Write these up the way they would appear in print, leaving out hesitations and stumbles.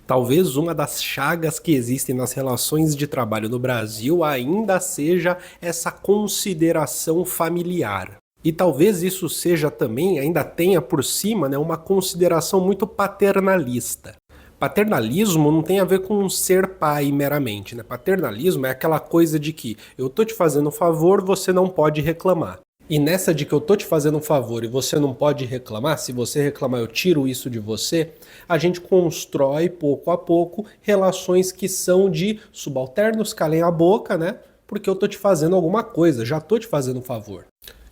Talvez uma das chagas que existem nas relações de trabalho no Brasil ainda seja essa consideração familiar. E talvez isso seja também, ainda tenha por cima, né, uma consideração muito paternalista. Paternalismo não tem a ver com ser pai meramente, né? Paternalismo é aquela coisa de que eu tô te fazendo um favor, você não pode reclamar. E nessa de que eu tô te fazendo um favor e você não pode reclamar, se você reclamar eu tiro isso de você, a gente constrói pouco a pouco relações que são de subalternos, calem a boca, né? Porque eu tô te fazendo alguma coisa, já tô te fazendo um favor.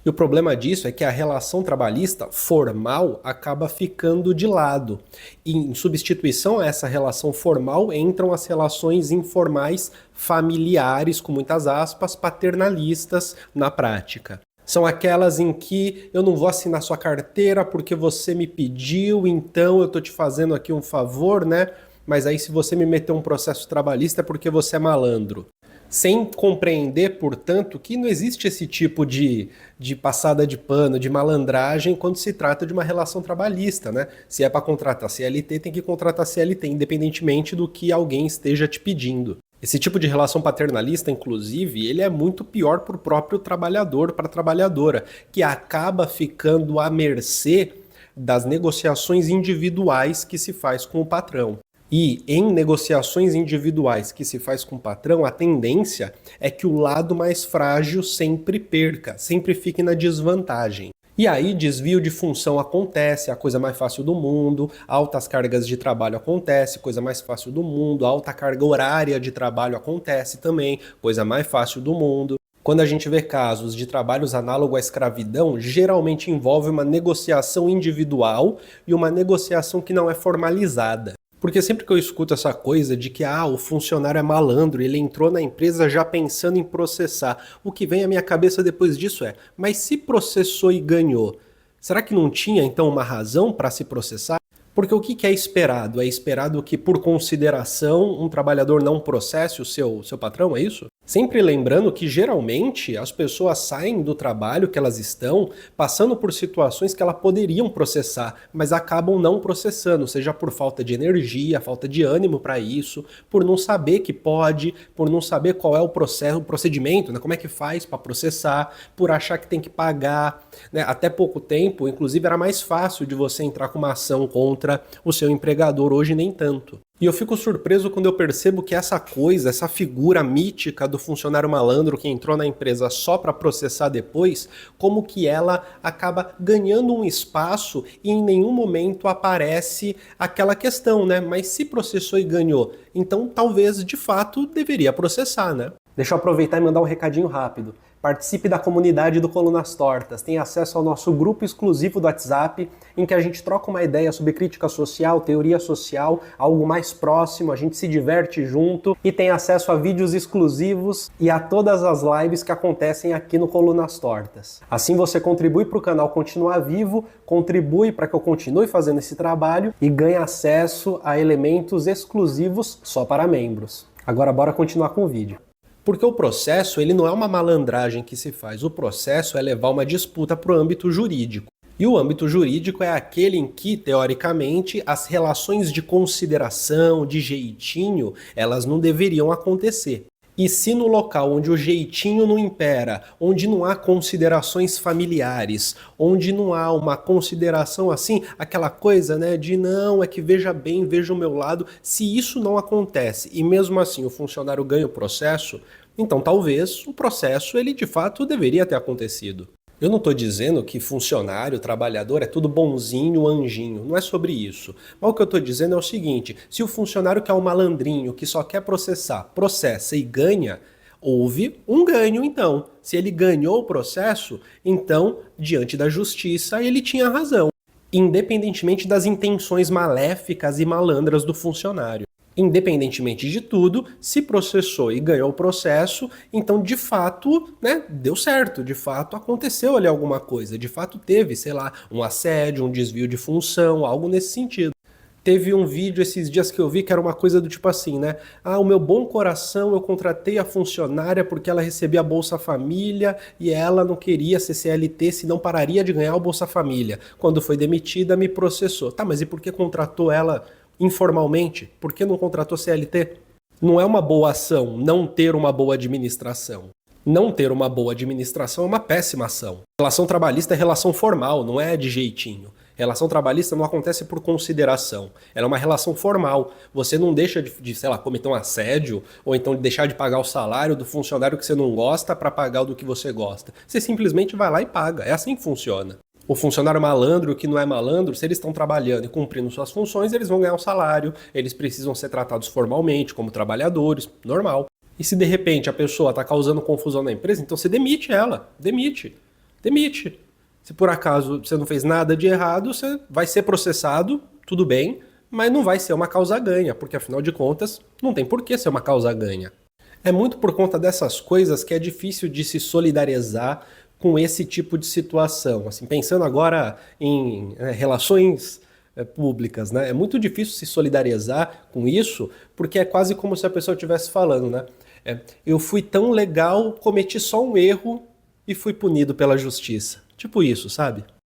E o problema disso é que a relação trabalhista formal acaba ficando de lado. E em substituição a essa relação formal entram as relações informais familiares, com muitas aspas, paternalistas na prática. São aquelas em que eu não vou assinar sua carteira porque você me pediu, então eu tô te fazendo aqui um favor, né? Mas aí se você me meter um processo trabalhista é porque você é malandro. Sem compreender, portanto, que não existe esse tipo de passada de pano, de malandragem quando se trata de uma relação trabalhista, né? Se é para contratar CLT, tem que contratar CLT, independentemente do que alguém esteja te pedindo. Esse tipo de relação paternalista, inclusive, ele é muito pior para o próprio trabalhador, para a trabalhadora, que acaba ficando à mercê das negociações individuais que se faz com o patrão. E em negociações individuais que se faz com o patrão, a tendência é que o lado mais frágil sempre perca, sempre fique na desvantagem. E aí desvio de função acontece, a coisa mais fácil do mundo, altas cargas de trabalho acontece, coisa mais fácil do mundo, alta carga horária de trabalho acontece também, coisa mais fácil do mundo. Quando a gente vê casos de trabalhos análogos à escravidão, geralmente envolve uma negociação individual e uma negociação que não é formalizada. Porque sempre que eu escuto essa coisa de que o funcionário é malandro, ele entrou na empresa já pensando em processar, o que vem à minha cabeça depois disso é, mas se processou e ganhou, será que não tinha então uma razão para se processar? Porque o que é esperado? É esperado que, por consideração, um trabalhador não processe o seu patrão, é isso? Sempre lembrando que, geralmente, as pessoas saem do trabalho que elas estão passando por situações que elas poderiam processar, mas acabam não processando, seja por falta de energia, falta de ânimo para isso, por não saber que pode, por não saber qual é o processo, o procedimento, né? Como é que faz para processar, por achar que tem que pagar. Né? Até pouco tempo, inclusive, era mais fácil de você entrar com uma ação contra o seu empregador, hoje nem tanto. E eu fico surpreso quando eu percebo que essa coisa, essa figura mítica do funcionário malandro que entrou na empresa só para processar depois, como que ela acaba ganhando um espaço e em nenhum momento aparece aquela questão, né? Mas se processou e ganhou, então talvez de fato deveria processar, né? Deixa eu aproveitar e mandar um recadinho rápido. Participe da comunidade do Colunas Tortas, tem acesso ao nosso grupo exclusivo do WhatsApp, em que a gente troca uma ideia sobre crítica social, teoria social, algo mais próximo, a gente se diverte junto e tem acesso a vídeos exclusivos e a todas as lives que acontecem aqui no Colunas Tortas. Assim você contribui para o canal continuar vivo, contribui para que eu continue fazendo esse trabalho e ganhe acesso a elementos exclusivos só para membros. Agora bora continuar com o vídeo. Porque o processo ele não é uma malandragem que se faz, o processo é levar uma disputa para o âmbito jurídico. E o âmbito jurídico é aquele em que, teoricamente, as relações de consideração, de jeitinho, elas não deveriam acontecer. E se no local onde o jeitinho não impera, onde não há considerações familiares, onde não há uma consideração assim, aquela coisa, né, de não, é que veja bem, veja o meu lado, se isso não acontece e mesmo assim o funcionário ganha o processo, então talvez o processo ele de fato deveria ter acontecido. Eu não estou dizendo que funcionário, trabalhador é tudo bonzinho, anjinho, não é sobre isso. Mas o que eu estou dizendo é o seguinte, se o funcionário que é um malandrinho, que só quer processar, processa e ganha, houve um ganho então. Se ele ganhou o processo, então, diante da justiça, ele tinha razão, independentemente das intenções maléficas e malandras do funcionário. Independentemente de tudo, se processou e ganhou o processo, então de fato, né, deu certo, de fato aconteceu ali alguma coisa, de fato teve, sei lá, um assédio, um desvio de função, algo nesse sentido. Teve um vídeo esses dias que eu vi que era uma coisa do tipo assim, né? O meu bom coração, eu contratei a funcionária porque ela recebia a Bolsa Família e ela não queria ser CLT, senão pararia de ganhar o Bolsa Família. Quando foi demitida, me processou. Tá, mas e por que contratou ela informalmente? Por que não contratou CLT? Não é uma boa ação não ter uma boa administração. Não ter uma boa administração é uma péssima ação. Relação trabalhista é relação formal, não é de jeitinho. Relação trabalhista não acontece por consideração. Ela é uma relação formal. Você não deixa de, sei lá, cometer um assédio ou então de deixar de pagar o salário do funcionário que você não gosta para pagar o do que você gosta. Você simplesmente vai lá e paga. É assim que funciona. O funcionário malandro, que não é malandro, se eles estão trabalhando e cumprindo suas funções, eles vão ganhar um salário, eles precisam ser tratados formalmente como trabalhadores, normal. E se de repente a pessoa está causando confusão na empresa, então você demite ela. Demite. Demite. Se por acaso você não fez nada de errado, você vai ser processado, tudo bem, mas não vai ser uma causa-ganha, porque afinal de contas não tem por que ser uma causa-ganha. É muito por conta dessas coisas que é difícil de se solidarizar com esse tipo de situação. Assim, pensando agora em relações públicas, né? É muito difícil se solidarizar com isso, porque é quase como se a pessoa estivesse falando, né? Eu fui tão legal, cometi só um erro e fui punido pela justiça. Tipo isso, sabe?